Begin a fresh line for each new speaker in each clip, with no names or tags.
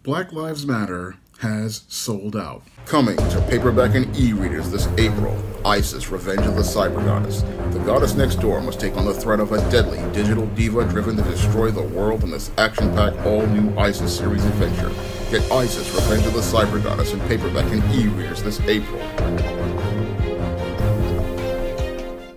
Black Lives Matter has sold out. Coming to paperback and e-readers this April, Isis: Revenge of the Cyber Goddess. The goddess next door must take on the threat of a deadly digital diva driven to destroy the world in this action-packed all-new Isis series adventure. Get Isis: Revenge of the Cyber Goddess in paperback and e-readers this April.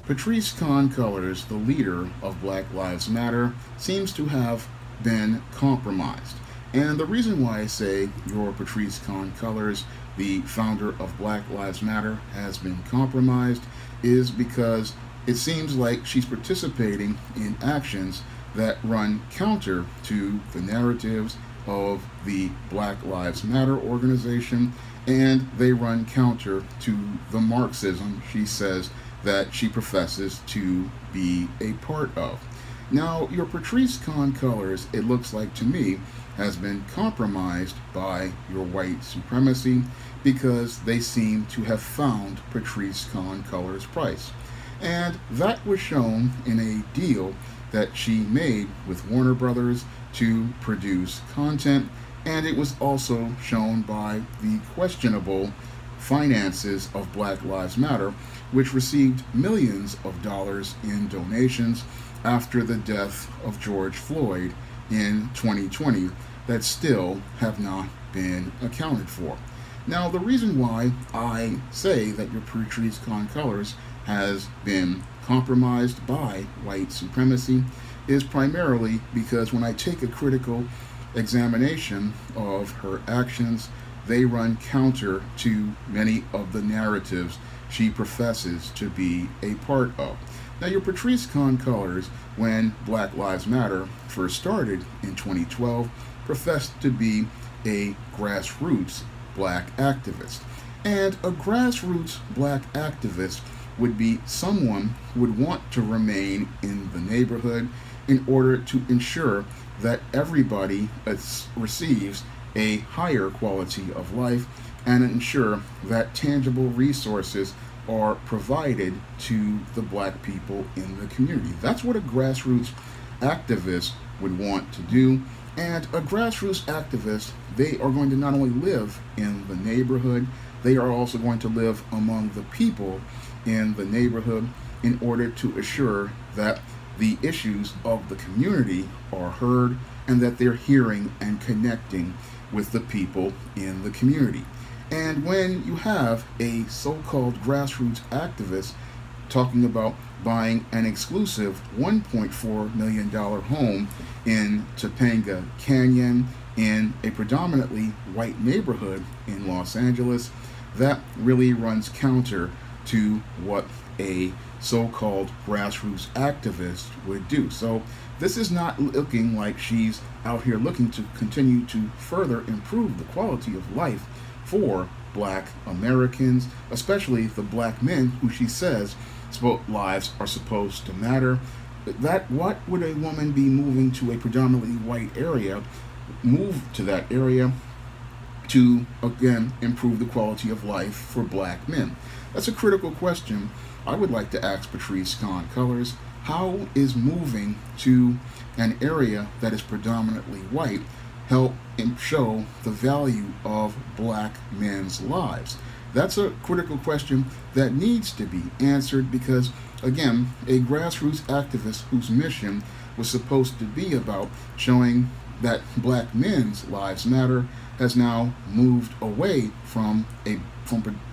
Patrisse Khan-Cullors, the leader of Black Lives Matter, seems to have been compromised. And the reason why I say your Patrisse Khan-Cullors, the founder of Black Lives Matter, has been compromised is because it seems like she's participating in actions that run counter to the narratives of the Black Lives Matter organization, and they run counter to the Marxism she says that she professes to be a part of. Now, your Patrisse Khan-Cullors, it looks like to me, has been compromised by your white supremacy because they seem to have found Patrisse Khan-Cullors' price. And that was shown in a deal that she made with Warner Brothers to produce content, and it was also shown by the questionable finances of Black Lives Matter, which received millions of dollars in donations after the death of George Floyd in 2020 that still have not been accounted for. Now, the reason why I say that your Patrisse Khan-Cullors has been compromised by white supremacy is primarily because when I take a critical examination of her actions, they run counter to many of the narratives she professes to be a part of. Now, your Patrisse Khan-Cullors, when Black Lives Matter first started in 2012, professed to be a grassroots black activist. And a grassroots black activist would be someone who would want to remain in the neighborhood in order to ensure that everybody receives a higher quality of life and ensure that tangible resources are provided to the black people in the community. That's what a grassroots activist would want to do. And a grassroots activist, they are going to not only live in the neighborhood, they are also going to live among the people in the neighborhood in order to assure that the issues of the community are heard and that they're hearing and connecting with the people in the community. And when you have a so-called grassroots activist talking about buying an exclusive $1.4 million home in Topanga Canyon in a predominantly white neighborhood in Los Angeles, that really runs counter to what a so-called grassroots activist would do. So this is not looking like she's out here looking to continue to further improve the quality of life for black Americans, especially the black men who she says lives are supposed to matter. That what would a woman be moving to a predominantly white area, move to that area to, again, improve the quality of life for black men? That's a critical question I would like to ask Patrisse Khan-Cullors. How is moving to an area that is predominantly white help show the value of black men's lives? That's a critical question that needs to be answered because, again, a grassroots activist whose mission was supposed to be about showing that black men's lives matter has now moved away from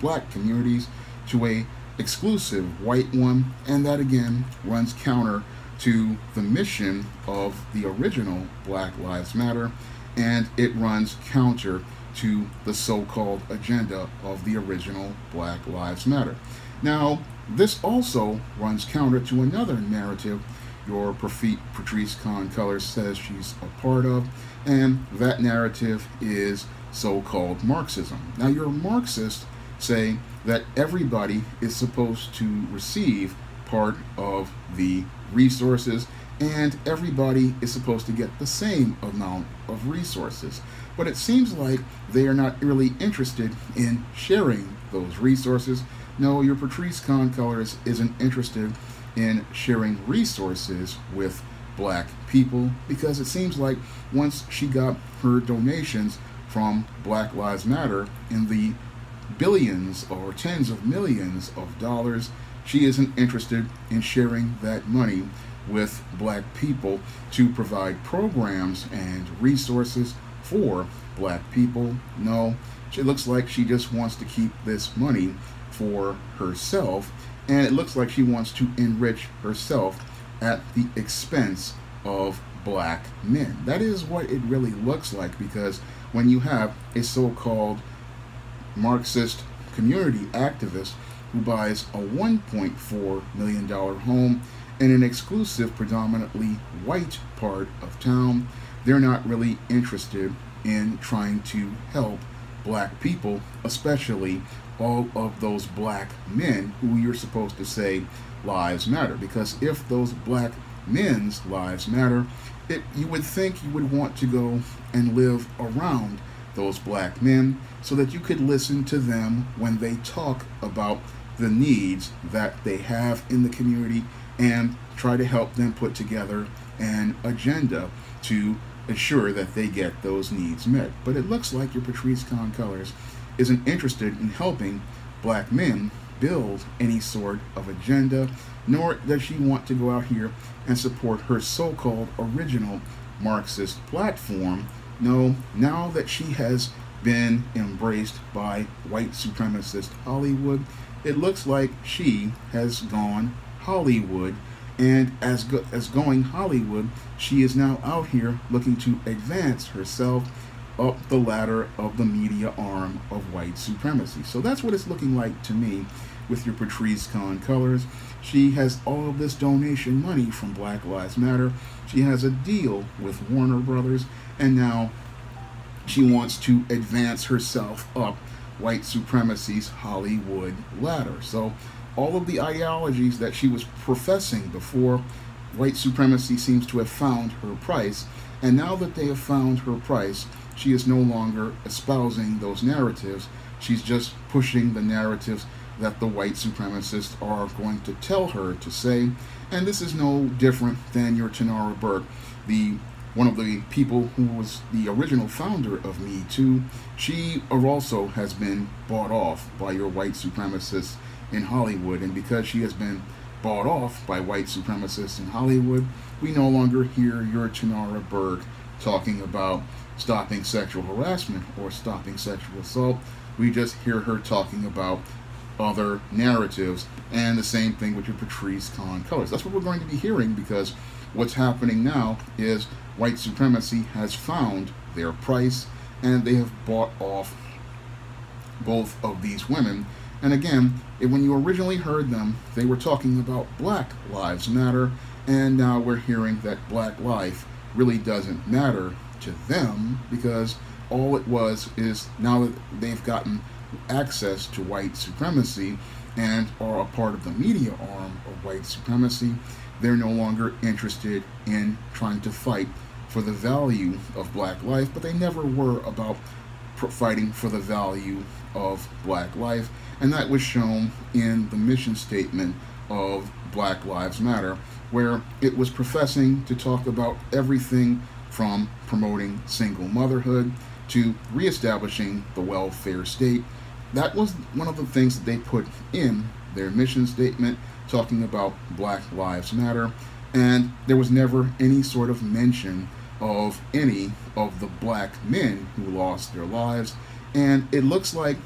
black communities to a exclusive white one, and that again runs counter to the mission of the original Black Lives Matter, and it runs counter to the so-called agenda of the original Black Lives Matter. Now, this also runs counter to another narrative your Patrisse Khan-Cullors says she's a part of, and that narrative is so-called Marxism. Now, your Marxists say that everybody is supposed to receive part of the resources and everybody is supposed to get the same amount of resources. But it seems like they are not really interested in sharing those resources. No, your Patrisse Khan-Cullors isn't interested in sharing resources with black people because it seems like once she got her donations from Black Lives Matter in the billions or tens of millions of dollars. She isn't interested in sharing that money with black people to provide programs and resources for black people. No, it looks like she just wants to keep this money for herself, and it looks like she wants to enrich herself at the expense of black men. That is what it really looks like, because when you have a so-called Marxist community activist who buys a $1.4 million home in an exclusive, predominantly white part of town, they're not really interested in trying to help black people, especially all of those black men who you're supposed to say lives matter. Because if those black men's lives matter, you would think you would want to go and live around those black men so that you could listen to them when they talk about the needs that they have in the community and try to help them put together an agenda to ensure that they get those needs met. But it looks like your Patrisse Khan-Cullors isn't interested in helping black men build any sort of agenda, nor does she want to go out here and support her so-called original Marxist platform. No, now that she has been embraced by white supremacist Hollywood, it looks like she has gone Hollywood, and as going Hollywood, she is now out here looking to advance herself up the ladder of the media arm of white supremacy. So that's what it's looking like to me with your Patrisse Khan-Cullors. She has all of this donation money from Black Lives Matter. She has a deal with Warner Brothers, and now she wants to advance herself up white supremacy's Hollywood ladder. So all of the ideologies that she was professing before, white supremacy seems to have found her price. And now that they have found her price, she is no longer espousing those narratives. She's just pushing the narratives that the white supremacists are going to tell her to say. And this is no different than your Tanara Burke, one of the people who was the original founder of Me Too. She also has been bought off by your white supremacists in Hollywood, and because she has been bought off by white supremacists in Hollywood, we no longer hear your Tanara Burke talking about stopping sexual harassment or stopping sexual assault. We just hear her talking about other narratives, and the same thing with your Patrisse Khan-Cullors. That's what we're going to be hearing, because what's happening now is white supremacy has found their price, and they have bought off both of these women. And again, when you originally heard them, they were talking about Black Lives Matter, and now we're hearing that Black life really doesn't matter to them, because all it was is, now that they've gotten access to white supremacy and are a part of the media arm of white supremacy, they're no longer interested in trying to fight for the value of black life, but they never were about fighting for the value of black life. And that was shown in the mission statement of Black Lives Matter, where it was professing to talk about everything from promoting single motherhood to reestablishing the welfare state. That was one of the things that they put in their mission statement, talking about Black Lives Matter, and there was never any sort of mention of any of the black men who lost their lives. And it looks like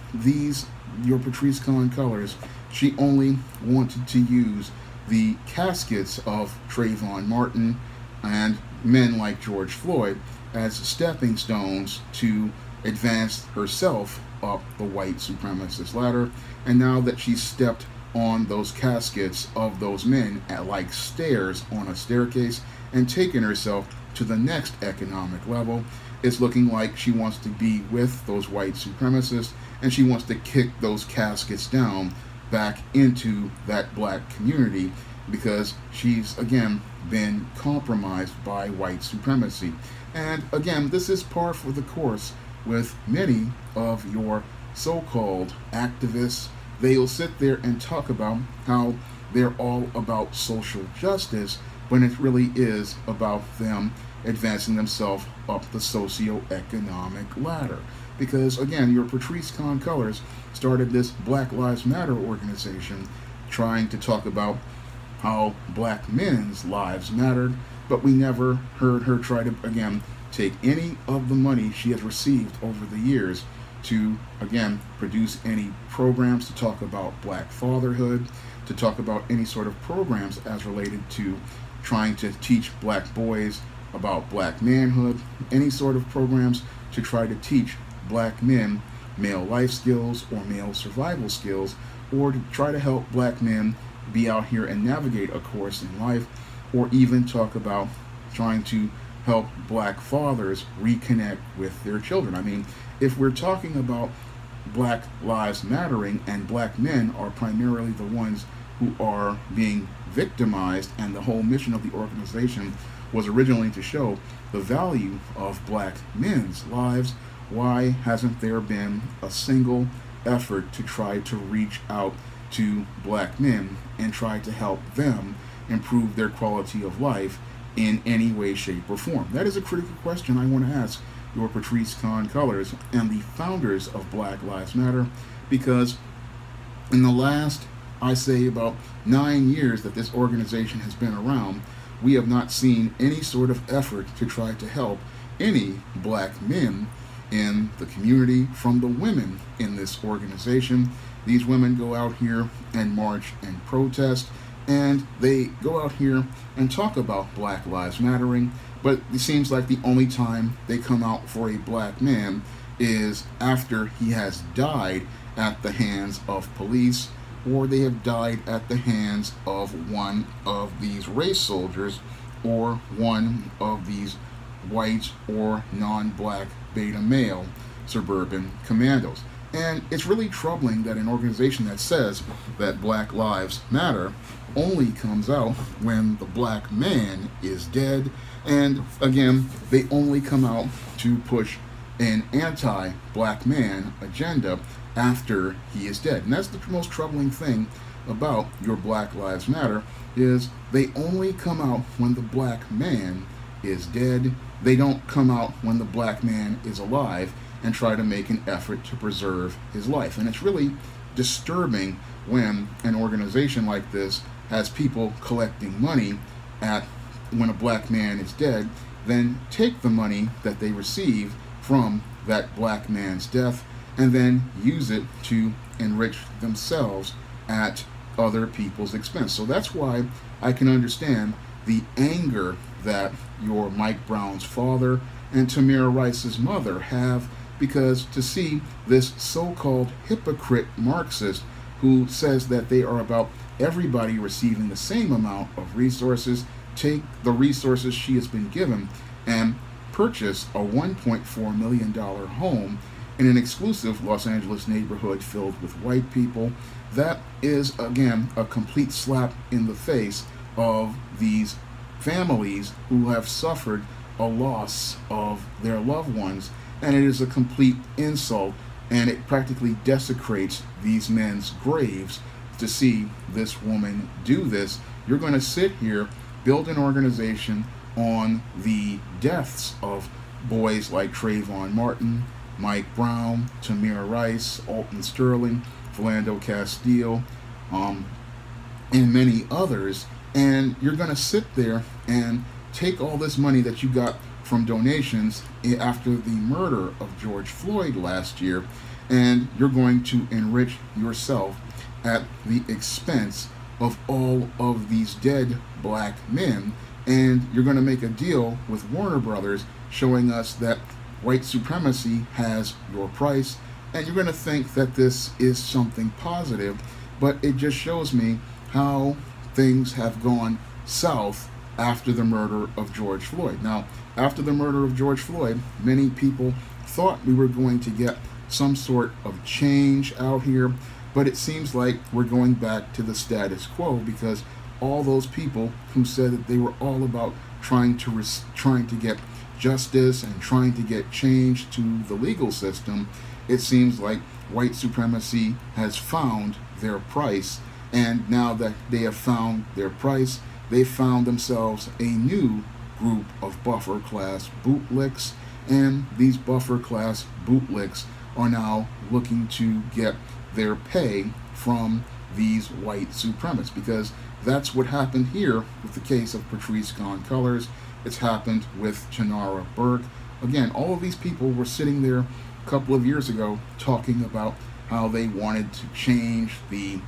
your Patrisse Khan-Cullors, she only wanted to use the caskets of Trayvon Martin and men like George Floyd as stepping stones to advance herself up the white supremacist ladder. And now that she's stepped on those caskets of those men like stairs on a staircase and taken herself to the next economic level, it's looking like she wants to be with those white supremacists, and she wants to kick those caskets down back into that black community, because she's again been compromised by white supremacy. And again, this is par for the course with many of your so-called activists. They'll sit there and talk about how they're all about social justice, when it really is about them advancing themselves up the socioeconomic ladder. Because again, your Patrisse Khan-Cullors started this Black Lives Matter organization trying to talk about how black men's lives mattered, but we never heard her try to, again, take any of the money she has received over the years to, again, produce any programs to talk about black fatherhood, to talk about any sort of programs as related to trying to teach black boys about black manhood, any sort of programs to try to teach black men male life skills or male survival skills, or to try to help black men be out here and navigate a course in life, or even talk about trying to help black fathers reconnect with their children. I mean, if we're talking about Black Lives Mattering and black men are primarily the ones who are being victimized, and the whole mission of the organization was originally to show the value of black men's lives, why hasn't there been a single effort to try to reach out to black men and try to help them improve their quality of life in any way, shape, or form? That is a critical question I want to ask your Patrisse Khan-Cullors and the founders of Black Lives Matter, because in the last, I say, about 9 years that this organization has been around, we have not seen any sort of effort to try to help any black men in the community from the women in this organization. These women go out here and march and protest, and they go out here and talk about Black Lives Mattering, but it seems like the only time they come out for a black man is after he has died at the hands of police, or they have died at the hands of one of these race soldiers, or one of these white or non-black beta male suburban commandos. And it's really troubling that an organization that says that Black Lives Matter only comes out when the black man is dead, and again, they only come out to push an anti-black man agenda after he is dead. And that's the most troubling thing about your Black Lives Matter, is they only come out when the black man is dead. They don't come out when the black man is alive and try to make an effort to preserve his life. And it's really disturbing when an organization like this has people collecting money at when a black man is dead, then take the money that they receive from that black man's death and then use it to enrich themselves at other people's expense. So that's why I can understand the anger that your Mike Brown's father and Tamir Rice's mother have, because to see this so-called hypocrite Marxist who says that they are about everybody receiving the same amount of resources, take the resources she has been given and purchase a $1.4 million home in an exclusive Los Angeles neighborhood filled with white people. That is, again, a complete slap in the face of these families who have suffered a loss of their loved ones, and it is a complete insult, and it practically desecrates these men's graves to see this woman do this. You're going to sit here, build an organization on the deaths of boys like Trayvon Martin, Mike Brown, Tamir Rice, Alton Sterling, Philando Castile, and many others, and you're going to sit there and take all this money that you got from donations after the murder of George Floyd last year, and you're going to enrich yourself at the expense of all of these dead black men, and you're going to make a deal with Warner Brothers showing us that white supremacy has your price, and you're going to think that this is something positive, but it just shows me how things have gone south after the murder of George Floyd. Now, after the murder of George Floyd, many people thought we were going to get some sort of change out here, but it seems like we're going back to the status quo, because all those people who said that they were all about trying to get justice and trying to get change to the legal system, it seems like white supremacy has found their price, and now that they have found their price, they found themselves a new group of buffer class bootlicks, and these buffer class bootlicks are now looking to get their pay from these white supremacists, because that's what happened here with the case of Patrisse Khan-Cullors. It's happened with Janara Burke. Again, all of these people were sitting there a couple of years ago talking about how they wanted to change the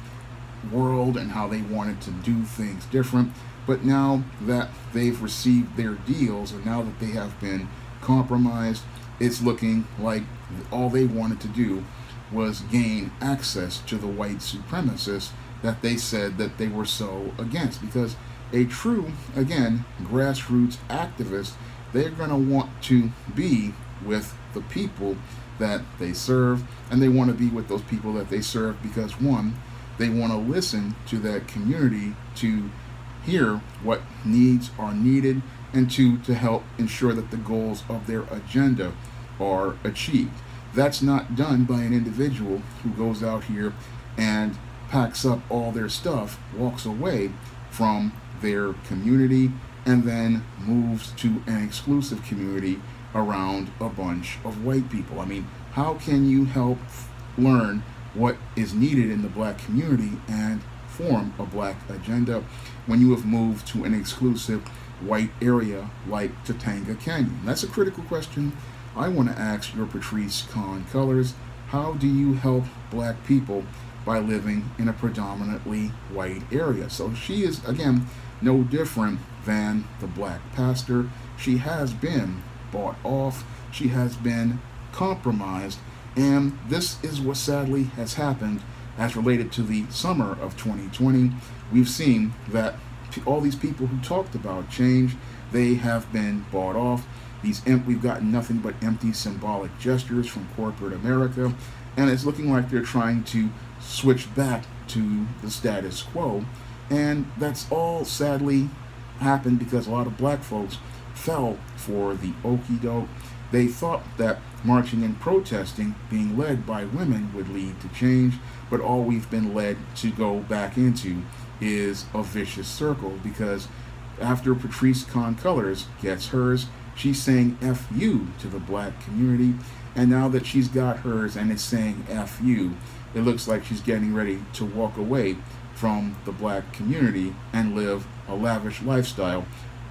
world and how they wanted to do things different. But now that they've received their deals, and now that they have been compromised, it's looking like all they wanted to do was gain access to the white supremacists that they said that they were so against. Because a true, again, grassroots activist, they're going to want to be with the people that they serve, and they want to be with those people that they serve because, one, they want to listen to that community to hear what needs are needed, and two, to help ensure that the goals of their agenda are achieved. That's not done by an individual who goes out here and packs up all their stuff, walks away from their community, and then moves to an exclusive community around a bunch of white people. I mean, how can you help learn what is needed in the black community and form a black agenda when you have moved to an exclusive white area like Topanga Canyon? That's a critical question I want to ask your Patrisse Khan-Cullors. How do you help black people by living in a predominantly white area? So she is, again, no different than the black pastor. She has been bought off. She has been compromised. And this is what sadly has happened as related to the summer of 2020. We've seen that all these people who talked about change, they have been bought off. We've gotten nothing but empty symbolic gestures from corporate America, and it's looking like they're trying to switch back to the status quo. And that's all sadly happened because a lot of black folks fell for the okie doke. They thought that marching and protesting, being led by women, would lead to change, but all we've been led to go back into is a vicious circle, because after Patrisse Khan-Cullors gets hers, she's saying F you to the black community, and now that she's got hers and is saying F you, it looks like she's getting ready to walk away from the black community and live a lavish lifestyle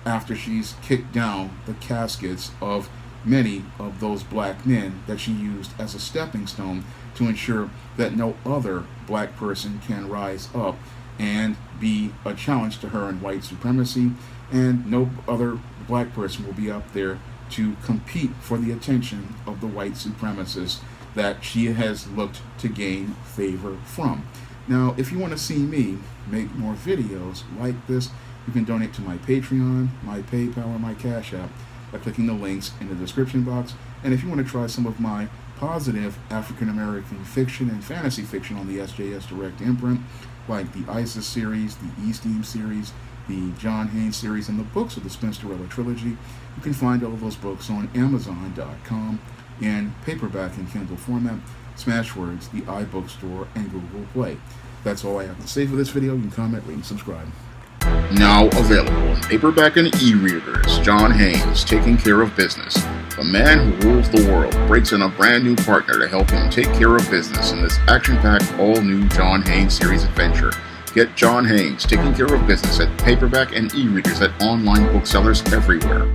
after she's kicked down the caskets of many of those black men that she used as a stepping stone to ensure that no other black person can rise up and be a challenge to her in white supremacy, and no other black person will be up there to compete for the attention of the white supremacists that she has looked to gain favor from. Now, if you want to see me make more videos like this, you can donate to my Patreon, my PayPal, or my Cash App by clicking the links in the description box. And if you want to try some of my positive African American fiction and fantasy fiction on the SJS Direct imprint, like the ISIS series, the Easteme series, the John Haynes series, and the books of the Spinsterella trilogy, you can find all of those books on Amazon.com in paperback and Kindle format, Smashwords, the iBookstore, and Google Play. That's all I have to say for this video. You can comment, rate, and subscribe.
Now available in paperback and e-readers, John Haynes, Taking Care of Business. The man who rules the world breaks in a brand new partner to help him take care of business in this action-packed, all-new John Haynes series adventure. Get John Haynes, Taking Care of Business at paperback and e-readers at online booksellers everywhere.